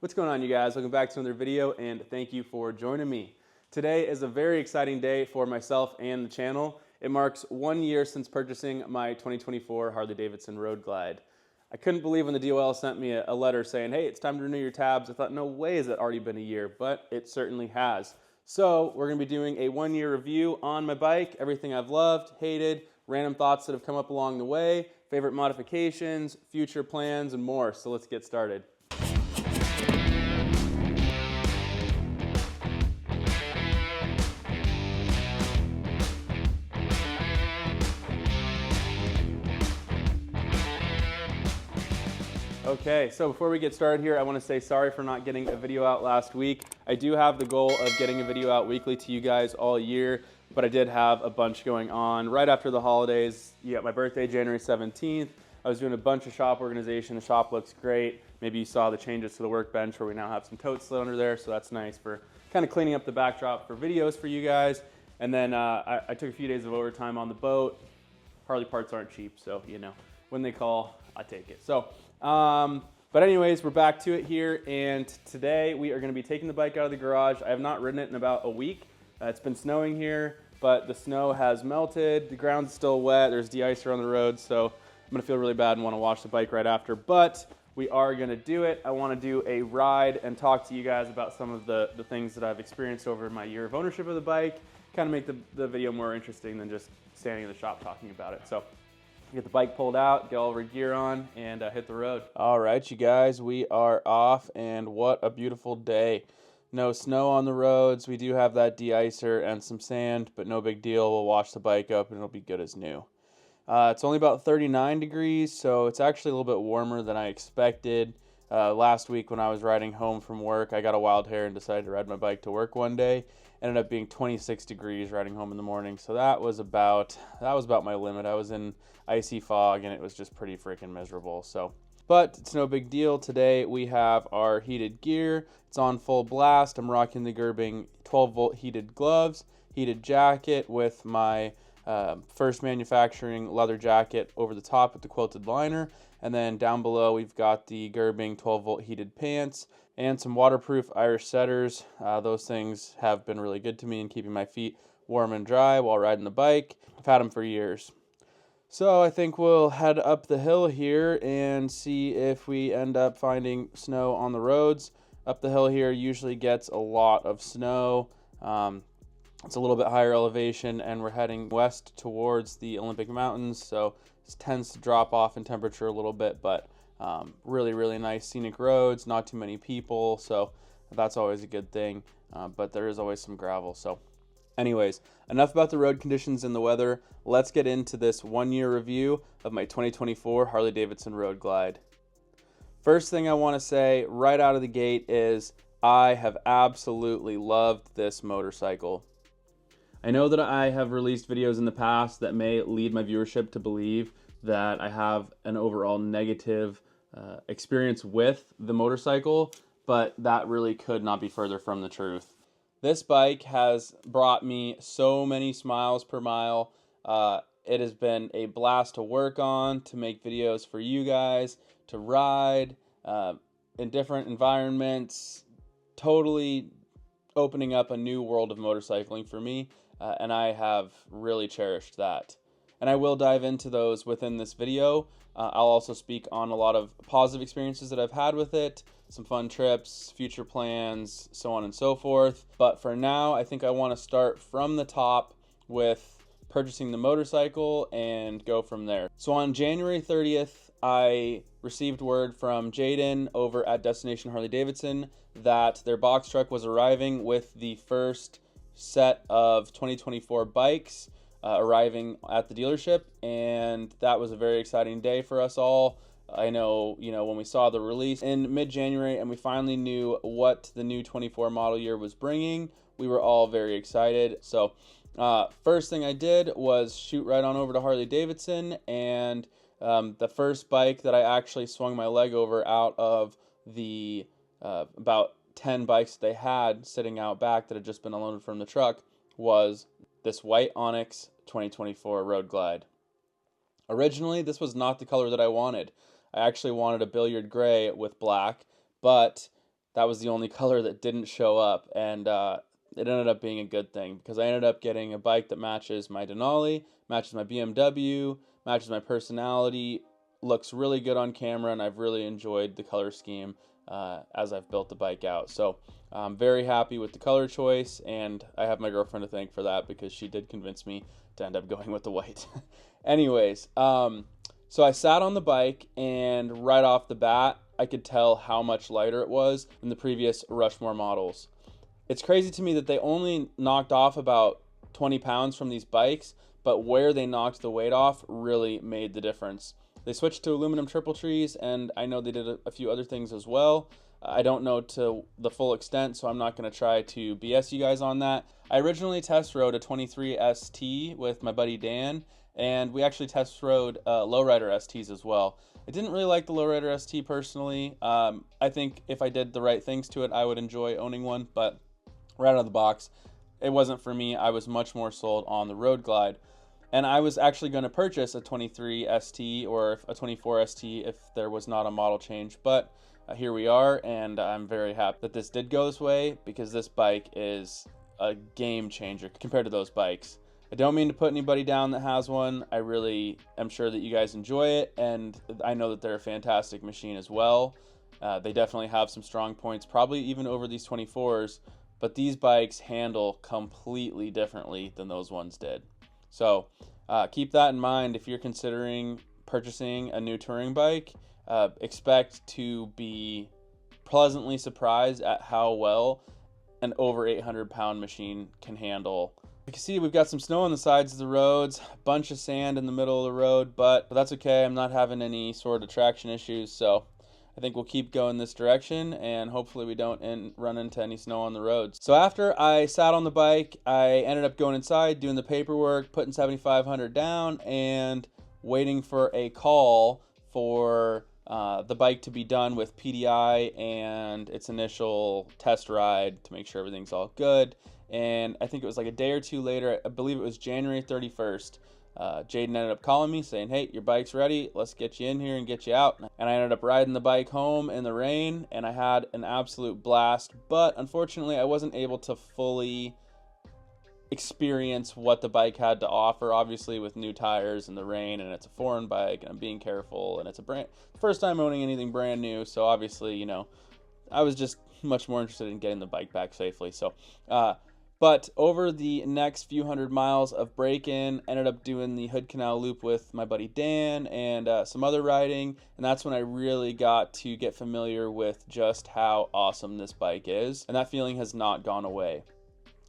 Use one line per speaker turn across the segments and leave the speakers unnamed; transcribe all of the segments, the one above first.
What's going on, you guys? Welcome back to another video, and thank you for joining me. Today is a very exciting day for myself and the channel. It marks 1 year since purchasing my 2024 Harley Davidson Road Glide. I couldn't believe when the DOL sent me a letter saying, hey, it's time to renew your tabs. I thought, no way has it already been a year, but it certainly has. So we're going to be doing a 1 year review on my bike, everything I've loved, hated, random thoughts that have come up along the way, favorite modifications, future plans, and more. So let's get started. Okay, so before we get started here, I want to say sorry for not getting a video out last week. I do have the goal of getting a video out weekly to you guys all year, but I did have a bunch going on right after the holidays. Yeah, my birthday, January 17th. I was doing a bunch of shop organization. The shop looks great. Maybe you saw the changes to the workbench where we now have some totes under there, so that's nice for kind of cleaning up the backdrop for videos for you guys. And then I took a few days of overtime on the boat. Harley parts aren't cheap, so you know, when they call, I take it. So, but anyways, we're back to it here, and today we are going to be taking the bike out of the garage. I have not ridden it in about a week. It's been snowing here, but the snow has melted. The ground's still wet. There's de-icer on the road, so I'm going to feel really bad and want to wash the bike right after, but we are going to do it. I want to do a ride and talk to you guys about some of the things that I've experienced over my year of ownership of the bike, kind of make the video more interesting than just standing in the shop talking about it. So get the bike pulled out, get all of our gear on, and hit the road. All right, you guys, we are off, and what a beautiful day. No snow on the roads. We do have that de-icer and some sand, but no big deal. We'll wash the bike up, and it'll be good as new. It's only about 39 degrees, so it's actually a little bit warmer than I expected. Last week when I was riding home from work, I got a wild hair and decided to ride my bike to work one day. Ended up being 26 degrees riding home in the morning, so that was about my limit. I was in icy fog, and it was just pretty freaking miserable. So, but it's no big deal. Today we have our heated gear. It's on full blast. I'm rocking the Gerbing 12-volt heated gloves, heated jacket with my first manufacturing leather jacket over the top with the quilted liner, and then down below we've got the Gerbing 12-volt heated pants and some waterproof Irish setters. Those things have been really good to me in keeping my feet warm and dry while riding the bike. I've had them for years. So I think we'll head up the hill here and see if we end up finding snow on the roads. Up the hill here usually gets a lot of snow. It's a little bit higher elevation, and we're heading west towards the Olympic Mountains, so it tends to drop off in temperature a little bit, but really, really nice scenic roads, not too many people, so that's always a good thing, but there is always some gravel. So anyways, enough about the road conditions and the weather. Let's get into this 1 year review of my 2024 Harley Davidson Road Glide. First thing I want to say right out of the gate is I have absolutely loved this motorcycle. I know that I have released videos in the past that may lead my viewership to believe that I have an overall negative experience with the motorcycle, but that really could not be further from the truth. This bike has brought me so many smiles per mile. It has been a blast to work on, to make videos for you guys, to ride in different environments, totally opening up a new world of motorcycling for me. And I have really cherished that. And I will dive into those within this video. I'll also speak on a lot of positive experiences that I've had with it, some fun trips, future plans, so on and so forth. But for now, I think I want to start from the top with purchasing the motorcycle and go from there. So on January 30th, I received word from Jaden over at Destination Harley Davidson that their box truck was arriving with the first set of 2024 bikes arriving at the dealership, and that was a very exciting day for us all. I know, when we saw the release in mid-January and we finally knew what the new 24 model year was bringing, we were all very excited. So first thing I did was shoot right on over to Harley Davidson, and the first bike that I actually swung my leg over out of the about 10 bikes they had sitting out back that had just been unloaded from the truck was this white Onyx 2024 Road Glide. Originally, this was not the color that I wanted. I actually wanted a billiard gray with black, but that was the only color that didn't show up, and it ended up being a good thing because I ended up getting a bike that matches my Denali, matches my BMW, matches my personality, looks really good on camera, and I've really enjoyed the color scheme as I've built the bike out. So I'm very happy with the color choice, and I have my girlfriend to thank for that because she did convince me to end up going with the white. Anyways, so I sat on the bike, and right off the bat, I could tell how much lighter it was than the previous Rushmore models. It's crazy to me that they only knocked off about 20 pounds from these bikes, but where they knocked the weight off really made the difference. They switched to aluminum triple trees, and I know they did a few other things as well. I don't know to the full extent, so I'm not going to try to BS you guys on that. I originally test rode a 23 ST with my buddy Dan, and we actually test rode lowrider STs as well. I didn't really like the lowrider ST personally. I think if I did the right things to it, I would enjoy owning one, but right out of the box, it wasn't for me. I was much more sold on the Road Glide. And I was actually going to purchase a 23 ST or a 24 ST if there was not a model change, but here we are, and I'm very happy that this did go this way because this bike is a game changer compared to those bikes. I don't mean to put anybody down that has one. I really am sure that you guys enjoy it, and I know that they're a fantastic machine as well. They definitely have some strong points, probably even over these 24s, but these bikes handle completely differently than those ones did. So keep that in mind if you're considering purchasing a new touring bike. Expect to be pleasantly surprised at how well an over 800-pound machine can handle. You can see we've got some snow on the sides of the roads, a bunch of sand in the middle of the road, but that's okay. I'm not having any sort of traction issues, so I think we'll keep going this direction, and hopefully we don't run into any snow on the roads. So after I sat on the bike, I ended up going inside, doing the paperwork, putting 7,500 down, and waiting for a call for the bike to be done with PDI and its initial test ride to make sure everything's all good. And I think it was like a day or two later, I believe it was January 31st, Jaden ended up calling me saying, hey, your bike's ready, let's get you in here and get you out. And I ended up riding the bike home in the rain, and I had an absolute blast, but unfortunately I wasn't able to fully experience what the bike had to offer, obviously with new tires and the rain, and it's a foreign bike and I'm being careful, and it's first time owning anything brand new, so obviously, you know, I was just much more interested in getting the bike back safely. So but over the next few hundred miles of break-in, ended up doing the Hood Canal Loop with my buddy Dan and some other riding, and that's when I really got to get familiar with just how awesome this bike is, and that feeling has not gone away.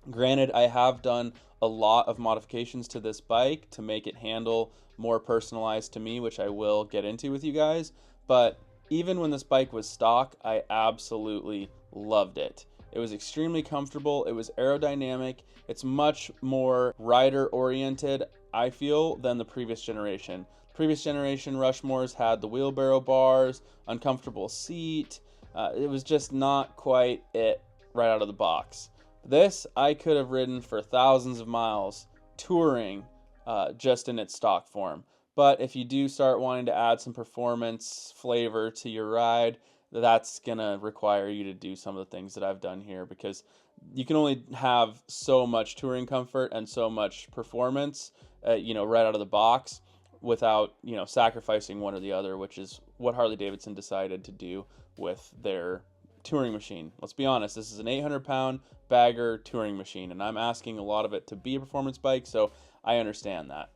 Granted, I have done a lot of modifications to this bike to make it handle more personalized to me, which I will get into with you guys, but even when this bike was stock, I absolutely loved it. It was extremely comfortable, it was aerodynamic, it's much more rider-oriented, I feel, than the previous generation. Previous generation Rushmores had the wheelbarrow bars, uncomfortable seat, it was just not quite it right out of the box. This, I could have ridden for thousands of miles touring just in its stock form. But if you do start wanting to add some performance flavor to your ride, that's going to require you to do some of the things that I've done here, because you can only have so much touring comfort and so much performance, right out of the box without, sacrificing one or the other, which is what Harley Davidson decided to do with their touring machine. Let's be honest, this is an 800-pound bagger touring machine, and I'm asking a lot of it to be a performance bike, so I understand that.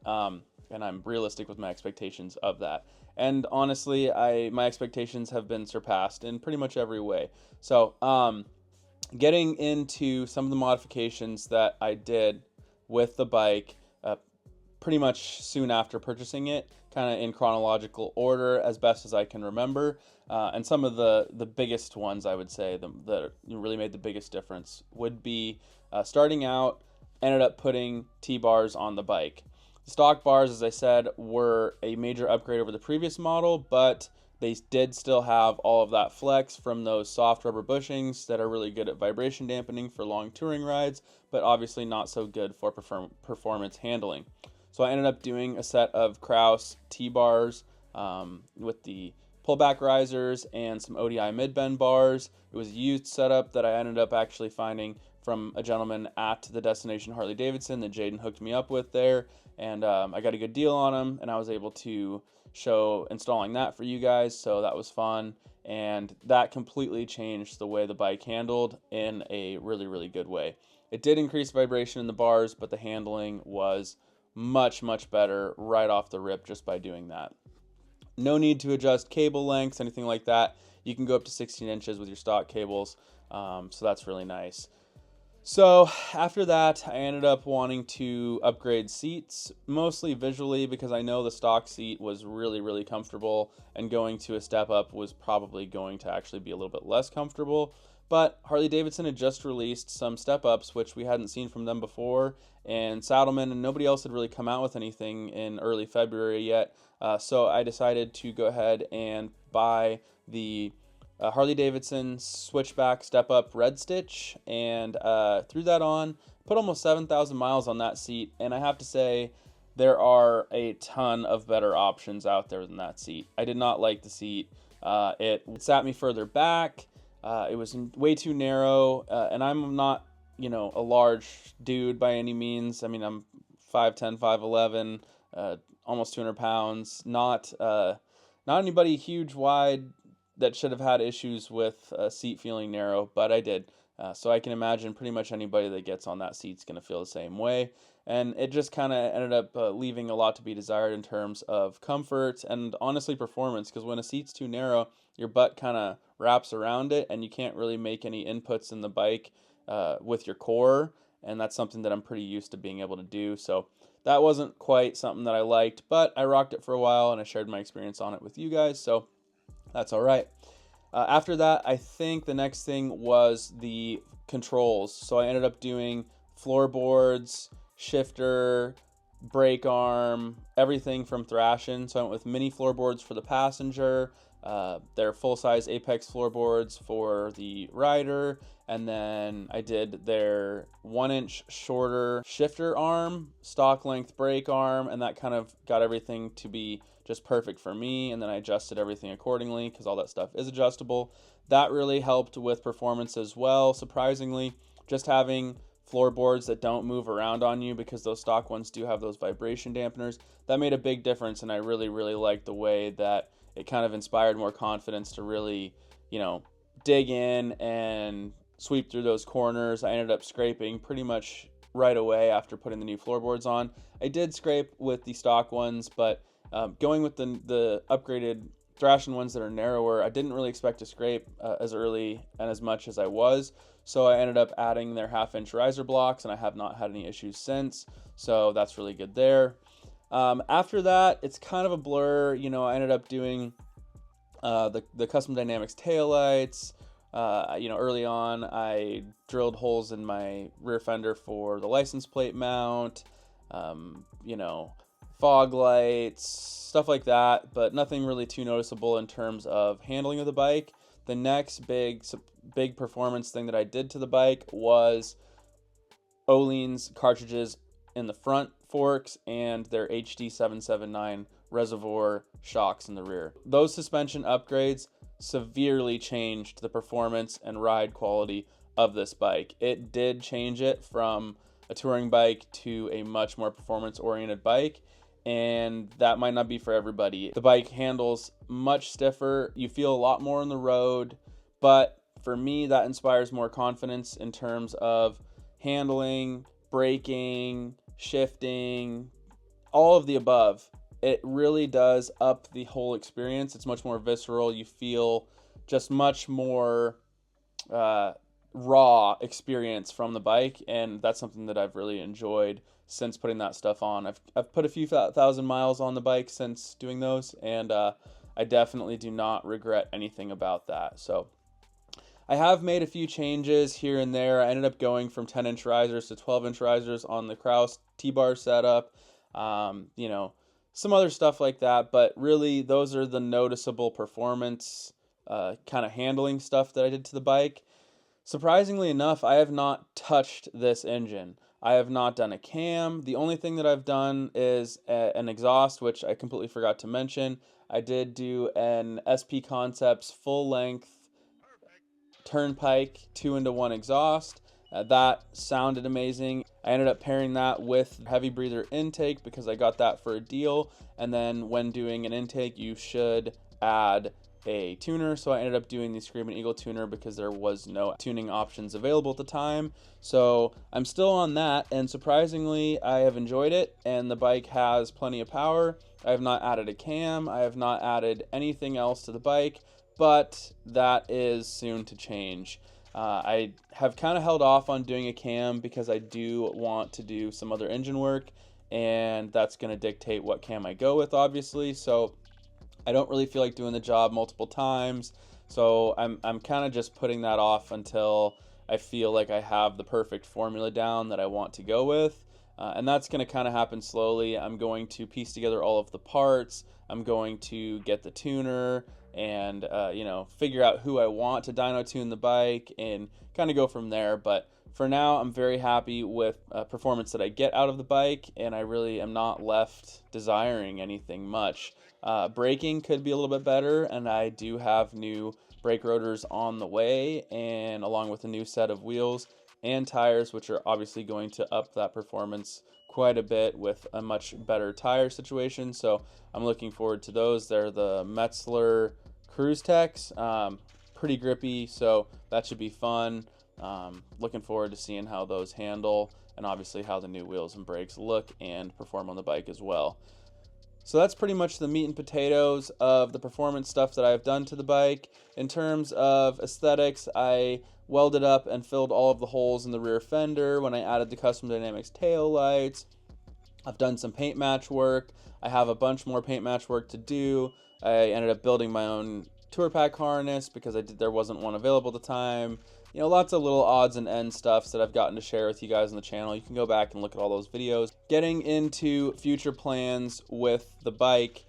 And I'm realistic with my expectations of that. And honestly, my expectations have been surpassed in pretty much every way. So, getting into some of the modifications that I did with the bike pretty much soon after purchasing it, kind of in chronological order as best as I can remember. And some of the biggest ones, I would say, that really made the biggest difference would be starting out, ended up putting T-bars on the bike. The stock bars, as I said, were a major upgrade over the previous model, but they did still have all of that flex from those soft rubber bushings that are really good at vibration dampening for long touring rides, but obviously not so good for performance handling. So I ended up doing a set of Kraus T-bars with the pullback risers and some ODI mid-bend bars. It was a used setup that I ended up actually finding from a gentleman at the destination Harley Davidson that Jaden hooked me up with there, and I got a good deal on them, and I was able to show installing that for you guys, so that was fun, and that completely changed the way the bike handled in a really, really good way. It did increase vibration in the bars, but the handling was much, much better right off the rip just by doing that. No need to adjust cable lengths, anything like that. You can go up to 16 inches with your stock cables, so that's really nice. So after that, I ended up wanting to upgrade seats, mostly visually because I know the stock seat was really, really comfortable, and going to a step up was probably going to actually be a little bit less comfortable. But Harley Davidson had just released some step ups, which we hadn't seen from them before, and Saddlemen and nobody else had really come out with anything in early February yet. So I decided to go ahead and buy the Harley Davidson Switchback Step Up Red Stitch, and threw that on, put almost 7,000 miles on that seat, and I have to say there are a ton of better options out there than that seat. I did not like the seat. It sat me further back. It was way too narrow, and I'm not, a large dude by any means. I mean, I'm 5'10", 5'11", almost 200 pounds. Not anybody huge, wide, that should have had issues with seat feeling narrow, but I did. So I can imagine pretty much anybody that gets on that seat's going to feel the same way. And it just kind of ended up leaving a lot to be desired in terms of comfort and honestly performance, because when a seat's too narrow, your butt kind of wraps around it and you can't really make any inputs in the bike with your core. And that's something that I'm pretty used to being able to do. So that wasn't quite something that I liked, but I rocked it for a while and I shared my experience on it with you guys. So that's all right. After that, I think the next thing was the controls. So I ended up doing floorboards, shifter, brake arm, everything from Thrashin. So I went with mini floorboards for the passenger, their full-size Apex floorboards for the rider, and then I did their 1-inch shorter shifter arm, stock length brake arm, and that kind of got everything to be just perfect for me, and then I adjusted everything accordingly because all that stuff is adjustable. That really helped with performance as well. Surprisingly, just having floorboards that don't move around on you, because those stock ones do have those vibration dampeners, that made a big difference, and I really, really liked the way that it kind of inspired more confidence to really, dig in and sweep through those corners. I ended up scraping pretty much right away after putting the new floorboards on. I did scrape with the stock ones, but going with the upgraded Thrashin ones that are narrower, I didn't really expect to scrape as early and as much as I was. So I ended up adding their 1/2-inch riser blocks, and I have not had any issues since. So that's really good there. After that, it's kind of a blur. I ended up doing the Custom Dynamics taillights. Early on, I drilled holes in my rear fender for the license plate mount. Fog lights, stuff like that, but nothing really too noticeable in terms of handling of the bike. The next big performance thing that I did to the bike was Öhlins cartridges in the front forks and their HD 779 reservoir shocks in the rear. Those suspension upgrades severely changed the performance and ride quality of this bike. It did change it from a touring bike to a much more performance-oriented bike, and that might not be for everybody. The bike handles much stiffer. You feel a lot more on the road, but for me, that inspires more confidence in terms of handling, braking, shifting, all of the above. It really does up the whole experience. It's much more visceral. You feel just much more raw experience from the bike, and that's something that I've really enjoyed since putting that stuff on. I've put a few thousand miles on the bike since doing those, and I definitely do not regret anything about that. So I have made a few changes here and there. I ended up going from 10-inch risers to 12-inch risers on the Kraus T-bar setup, some other stuff like that, but really those are the noticeable performance kind of handling stuff that I did to the bike. Surprisingly enough, I have not touched this engine. I have not done a cam. The only thing that I've done is an exhaust, which I completely forgot to mention. I did do an SP Concepts full length Turnpike 2-into-1 exhaust. That sounded amazing. I ended up pairing that with heavy breather intake because I got that for a deal. And then when doing an intake, you should add a tuner. So I ended up doing the Screaming Eagle tuner because there was no tuning options available at the time. So I'm still on that, and surprisingly, I have enjoyed it, and the bike has plenty of power. I have not added a cam. I have not added anything else to the bike, but that is soon to change. I have kind of held off on doing a cam because I do want to do some other engine work, and that's going to dictate what cam I go with, obviously. So I don't really feel like doing the job multiple times. So I'm kind of just putting that off until I feel like I have the perfect formula down that I want to go with. And that's going to kind of happen slowly. I'm going to piece together all of the parts. I'm going to get the tuner and figure out who I want to dyno tune the bike and kind of go from there. But for now, I'm very happy with performance that I get out of the bike, and I really am not left desiring anything much. Braking could be a little bit better, and I do have new brake rotors on the way, and along with a new set of wheels and tires, which are obviously going to up that performance quite a bit with a much better tire situation. So I'm looking forward to those. They're the Metzler Cruise Techs, pretty grippy, so that should be fun. Looking forward to seeing how those handle, and obviously how the new wheels and brakes look and perform on the bike as well. So that's pretty much the meat and potatoes of the performance stuff that I've done to the bike. In terms of aesthetics, I welded up and filled all of the holes in the rear fender when I added the Custom Dynamics tail lights. I've done some paint match work. I have a bunch more paint match work to do. I ended up building my own tour pack harness because there wasn't one available at the time. Lots of little odds and ends stuff that I've gotten to share with you guys on the channel. You can go back and look at all those videos. Getting into future plans with the bike,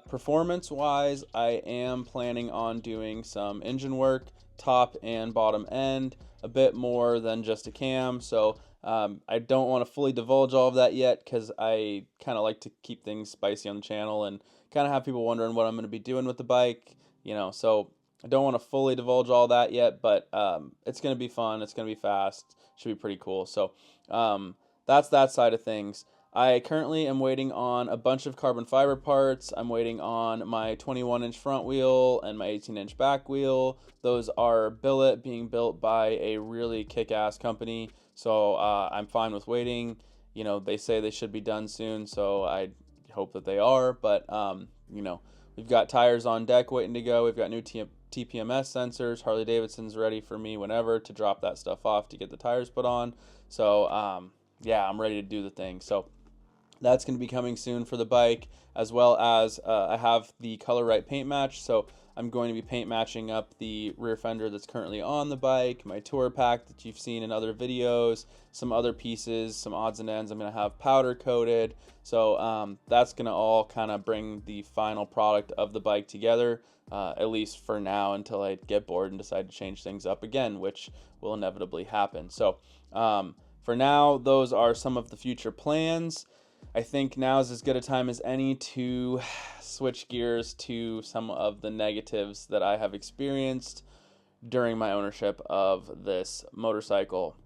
performance wise, I am planning on doing some engine work, top and bottom end, a bit more than just a cam. So I don't want to fully divulge all of that yet because I kind of like to keep things spicy on the channel and kind of have people wondering what I'm going to be doing with the bike, so I don't want to fully divulge all that yet, but it's going to be fun. It's going to be fast. Should be pretty cool. So that's that side of things. I currently am waiting on a bunch of carbon fiber parts. I'm waiting on my 21-inch front wheel and my 18-inch back wheel. Those are billet, being built by a really kick-ass company. So I'm fine with waiting. They say they should be done soon, so I hope that they are. But, we've got tires on deck waiting to go. We've got new TPMS sensors. Harley Davidson's ready for me whenever to drop that stuff off to get the tires put on. So, yeah, I'm ready to do the thing. So that's going to be coming soon for the bike, as well as I have the Color Right paint match. So I'm going to be paint matching up the rear fender that's currently on the bike, my tour pack that you've seen in other videos, some other pieces, some odds and ends I'm going to have powder coated. So that's going to all kind of bring the final product of the bike together, at least for now, until I get bored and decide to change things up again, which will inevitably happen. So for now, those are some of the future plans. I think now is as good a time as any to switch gears to some of the negatives that I have experienced during my ownership of this motorcycle.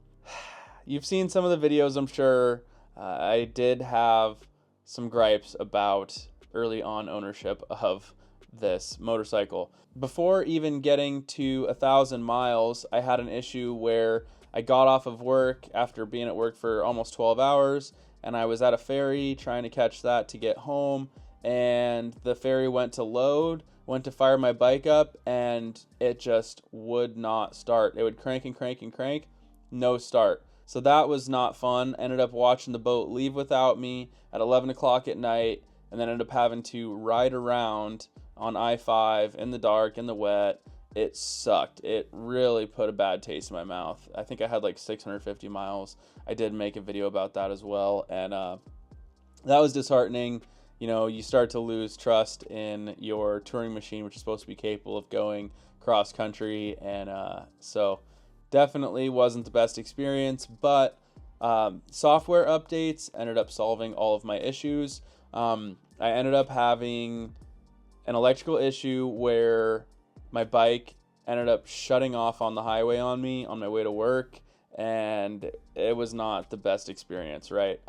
You've seen some of the videos, I'm sure. I did have some gripes about early on ownership of this motorcycle. Before even getting to 1,000 miles, I had an issue where I got off of work after being at work for almost 12 hours, and I was at a ferry trying to catch that to get home, and the ferry went to load, went to fire my bike up, and it just would not start. It would crank and crank and crank, no start. So that was not fun. Ended up watching the boat leave without me at 11 o'clock at night, and then ended up having to ride around on I-5 in the dark, in the wet. It sucked. It really put a bad taste in my mouth. I think I had like 650 miles. I did make a video about that as well, and that was disheartening. You start to lose trust in your touring machine, which is supposed to be capable of going cross country, and so definitely wasn't the best experience, but software updates ended up solving all of my issues. I ended up having an electrical issue where my bike ended up shutting off on the highway on me on my way to work, and it was not the best experience, right?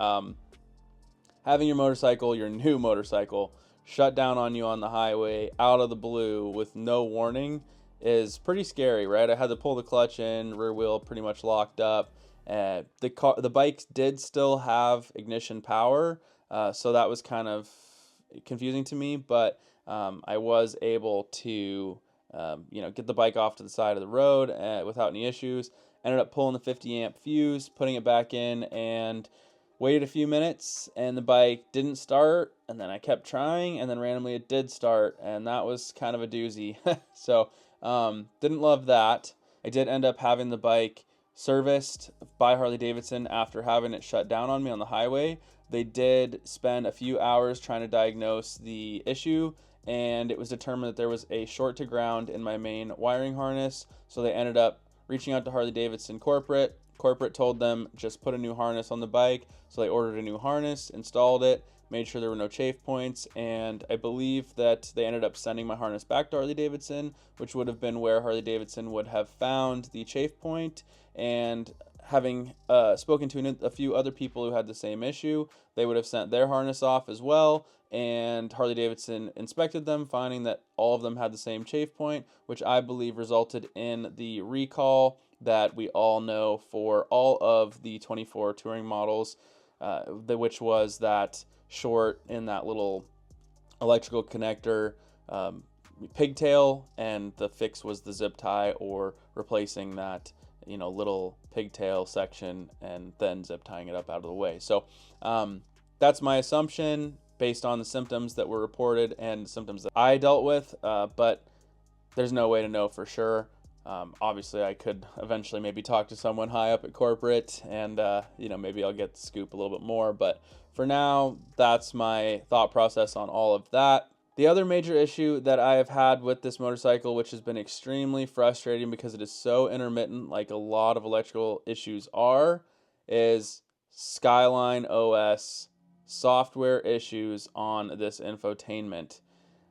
Having your motorcycle, your new motorcycle, shut down on you on the highway out of the blue with no warning is pretty scary, right? I had to pull the clutch in, rear wheel pretty much locked up. The bike did still have ignition power, so that was kind of confusing to me, but I was able to get the bike off to the side of the road without any issues. Ended up pulling the 50 amp fuse, putting it back in, and waited a few minutes, and the bike didn't start, and then I kept trying, and then randomly it did start, and that was kind of a doozy. So didn't love that. I did end up having the bike serviced by Harley Davidson after having it shut down on me on the highway. They did spend a few hours trying to diagnose the issue, and it was determined that there was a short to ground in my main wiring harness, so they ended up reaching out to Harley Davidson corporate. Corporate told them just put a new harness on the bike, so they ordered a new harness, installed it, made sure there were no chafe points, and I believe that they ended up sending my harness back to Harley Davidson, which would have been where Harley Davidson would have found the chafe point. And having spoken to a few other people who had the same issue, they would have sent their harness off as well, and Harley Davidson inspected them, finding that all of them had the same chafe point, which I believe resulted in the recall that we all know for all of the 24 touring models, which was that short in that little electrical connector pigtail, and the fix was the zip tie or replacing that little pigtail section and then zip tying it up out of the way. So that's my assumption based on the symptoms that were reported and symptoms that I dealt with, but there's no way to know for sure. Obviously I could eventually maybe talk to someone high up at corporate and maybe I'll get the scoop a little bit more, but for now that's my thought process on all of that. The other major issue that I have had with this motorcycle, which has been extremely frustrating because it is so intermittent like a lot of electrical issues are, is Skyline OS software issues on this infotainment.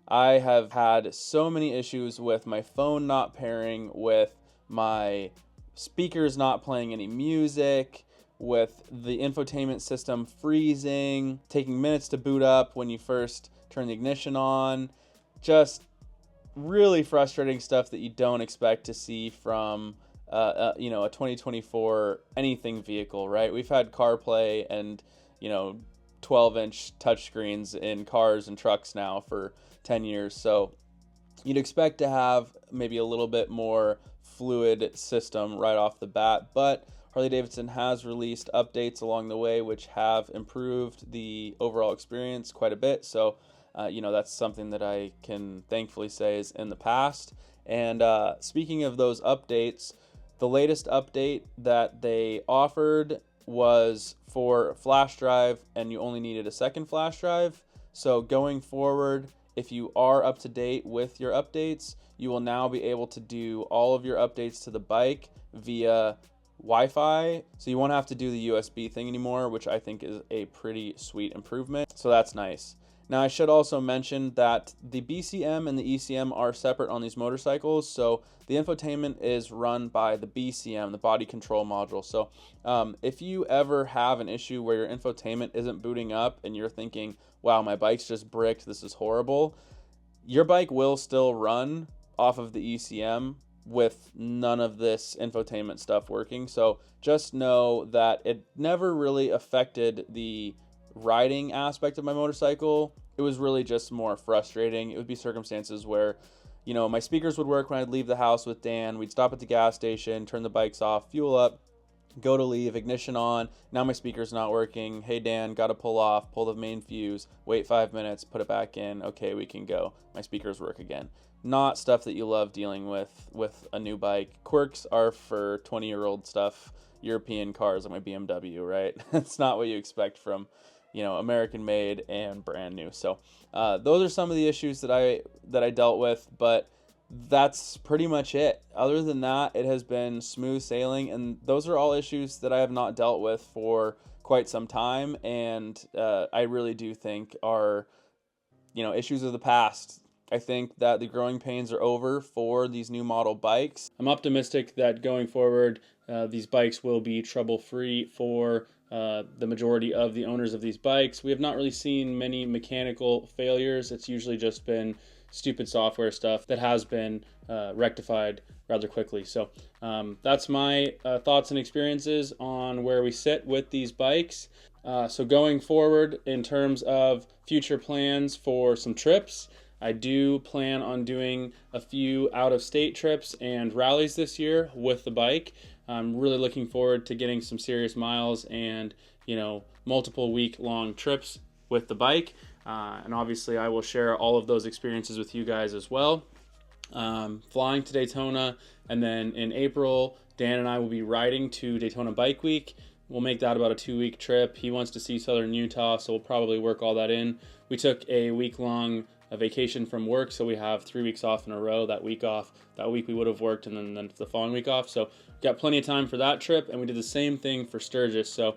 I have had so many issues with my phone not pairing, with my speakers not playing any music, with the infotainment system freezing, taking minutes to boot up when you first turn the ignition on. Just really frustrating stuff that you don't expect to see from a 2024 anything vehicle, right? We've had CarPlay and 12-inch touchscreens in cars and trucks now for 10 years, so you'd expect to have maybe a little bit more fluid system right off the bat, but Harley Davidson has released updates along the way which have improved the overall experience quite a bit. So that's something that I can thankfully say is in the past. And speaking of those updates, the latest update that they offered was for flash drive, and you only needed a second flash drive. So going forward, if you are up to date with your updates, you will now be able to do all of your updates to the bike via Wi-Fi. So you won't have to do the USB thing anymore, which I think is a pretty sweet improvement. So that's nice. Now I should also mention that the BCM and the ECM are separate on these motorcycles. So the infotainment is run by the BCM, the body control module. So if you ever have an issue where your infotainment isn't booting up and you're thinking, wow, my bike's just bricked, this is horrible, your bike will still run off of the ECM with none of this infotainment stuff working. So just know that it never really affected the riding aspect of my motorcycle. It was really just more frustrating. It would be circumstances where my speakers would work when I'd leave the house with Dan. We'd stop at the gas station, turn the bikes off, fuel up, go to leave, ignition on. Now my speaker's not working. Hey Dan, gotta pull the main fuse, wait 5 minutes, put it back in. Okay, we can go. My speakers work again. Not stuff that you love dealing with a new bike. Quirks are for 20-year-old stuff, European cars like my BMW, right? It's not what you expect from American made and brand new. So those are some of the issues that I dealt with, but that's pretty much it. Other than that, it has been smooth sailing, and those are all issues that I have not dealt with for quite some time, and I really do think are issues of the past. I think that the growing pains are over for these new model bikes. I'm optimistic that going forward, these bikes will be trouble-free for the majority of the owners of these bikes. We have not really seen many mechanical failures. It's usually just been stupid software stuff that has been rectified rather quickly. So that's my thoughts and experiences on where we sit with these bikes. So going forward, in terms of future plans for some trips, I do plan on doing a few out-of-state trips and rallies this year with the bike. I'm really looking forward to getting some serious miles and, multiple week-long trips with the bike. And obviously I will share all of those experiences with you guys as well. Flying to Daytona, and then in April, Dan and I will be riding to Daytona Bike Week. We'll make that about a 2-week trip. He wants to see Southern Utah, so we'll probably work all that in. We took a week-long vacation from work, so we have 3 weeks off in a row. That week off, that week we would have worked, and then the following week off. So got plenty of time for that trip, and we did the same thing for Sturgis. So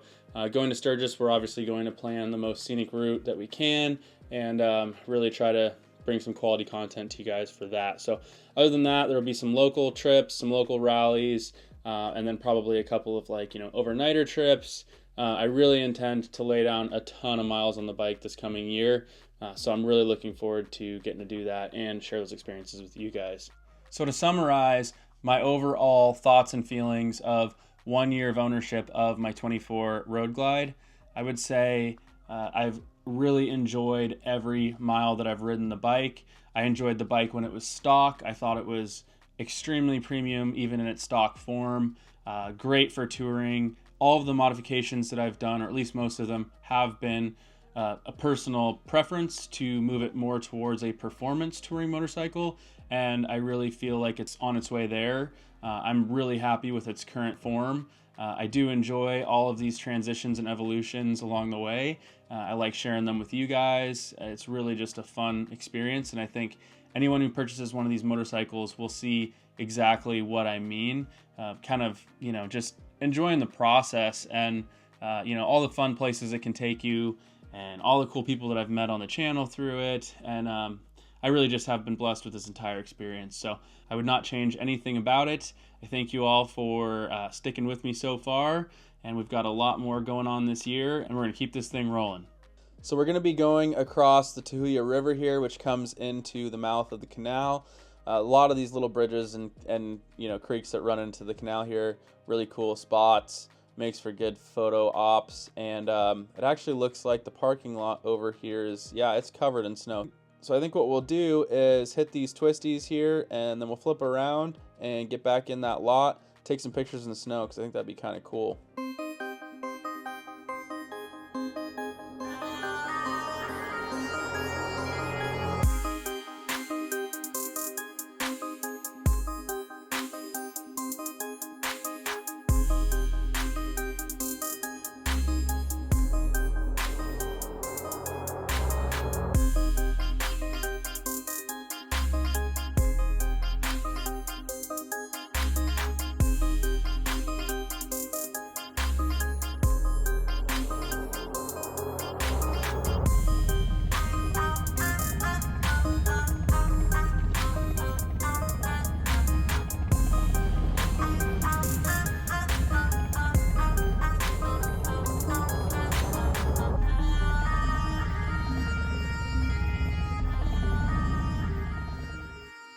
going to Sturgis, we're obviously going to plan the most scenic route that we can, and really try to bring some quality content to you guys for that. So other than that, there will be some local trips, some local rallies, and then probably a couple of overnighter trips. I really intend to lay down a ton of miles on the bike this coming year. So I'm really looking forward to getting to do that and share those experiences with you guys. So to summarize my overall thoughts and feelings of 1 year of ownership of my 24 Road Glide, I would say I've really enjoyed every mile that I've ridden the bike. I enjoyed the bike when it was stock. I thought it was extremely premium even in its stock form. Great for touring. All of the modifications that I've done, or at least most of them, have been a personal preference to move it more towards a performance touring motorcycle, and I really feel like it's on its way there. I'm really happy with its current form. I do enjoy all of these transitions and evolutions along the way. I like sharing them with you guys. It's really just a fun experience, and I think anyone who purchases one of these motorcycles will see exactly what I mean. Just enjoying the process and all the fun places it can take you, and all the cool people that I've met on the channel through it. And I really just have been blessed with this entire experience. So I would not change anything about it. I thank you all for sticking with me so far. And we've got a lot more going on this year, and we're going to keep this thing rolling. So we're going to be going across the Tahuya River here, which comes into the mouth of the canal. A lot of these little bridges and creeks that run into the canal here, really cool spots. Makes for good photo ops, and it actually looks like the parking lot over here is, it's covered in snow. So I think what we'll do is hit these twisties here, and then we'll flip around and get back in that lot, take some pictures in the snow, because I think that'd be kind of cool.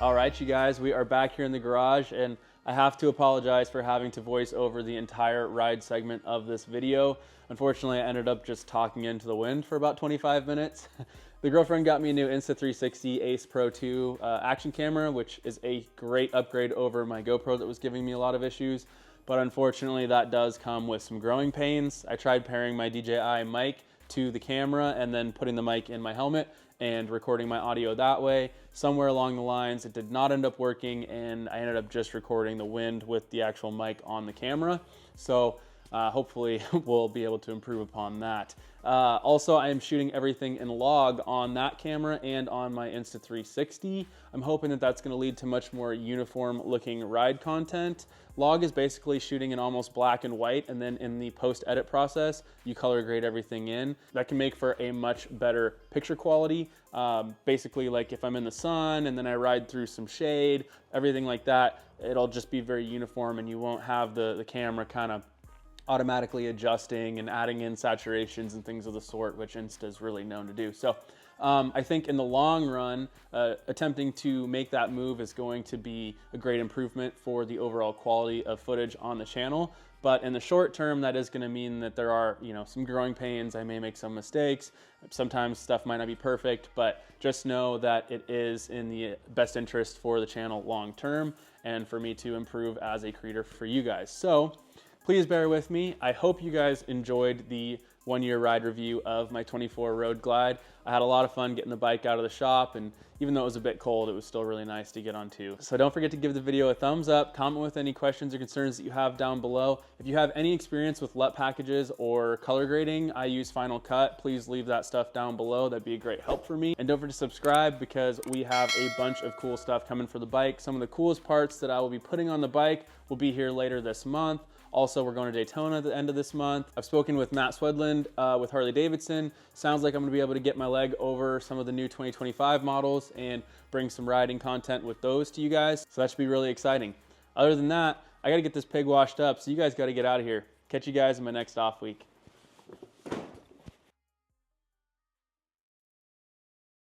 All right, you guys, we are back here in the garage, and I have to apologize for having to voice over the entire ride segment of this video. Unfortunately, I ended up just talking into the wind for about 25 minutes. The girlfriend got me a new Insta360 Ace Pro 2 action camera, which is a great upgrade over my GoPro that was giving me a lot of issues. But unfortunately, that does come with some growing pains. I tried pairing my DJI mic to the camera and then putting the mic in my helmet and recording my audio that way. Somewhere along the lines, it did not end up working, and I ended up just recording the wind with the actual mic on the camera. So hopefully we'll be able to improve upon that. Also, I am shooting everything in log on that camera and on my Insta360. I'm hoping that that's going to lead to much more uniform looking ride content. Log is basically shooting in almost black and white, and then in the post-edit process, you color grade everything in. That can make for a much better picture quality. Basically, like if I'm in the sun and then I ride through some shade, everything like that, it'll just be very uniform, and you won't have the camera kind of automatically adjusting and adding in saturations and things of the sort, which Insta is really known to do. So I think in the long run, attempting to make that move is going to be a great improvement for the overall quality of footage on the channel. But in the short term, that is going to mean that there are, some growing pains. I may make some mistakes. Sometimes stuff might not be perfect, but just know that it is in the best interest for the channel long term and for me to improve as a creator for you guys. So please bear with me. I hope you guys enjoyed the 1-year ride review of my 24 Road Glide. I had a lot of fun getting the bike out of the shop, and even though it was a bit cold, it was still really nice to get on too. So don't forget to give the video a thumbs up, comment with any questions or concerns that you have down below. If you have any experience with LUT packages or color grading, I use Final Cut. Please leave that stuff down below. That'd be a great help for me. And don't forget to subscribe, because we have a bunch of cool stuff coming for the bike. Some of the coolest parts that I will be putting on the bike will be here later this month. Also, we're going to Daytona at the end of this month. I've spoken with Matt Swedland with Harley Davidson. Sounds like I'm going to be able to get my leg over some of the new 2025 models and bring some riding content with those to you guys. So that should be really exciting. Other than that, I got to get this pig washed up, so you guys got to get out of here. Catch you guys in my next off week.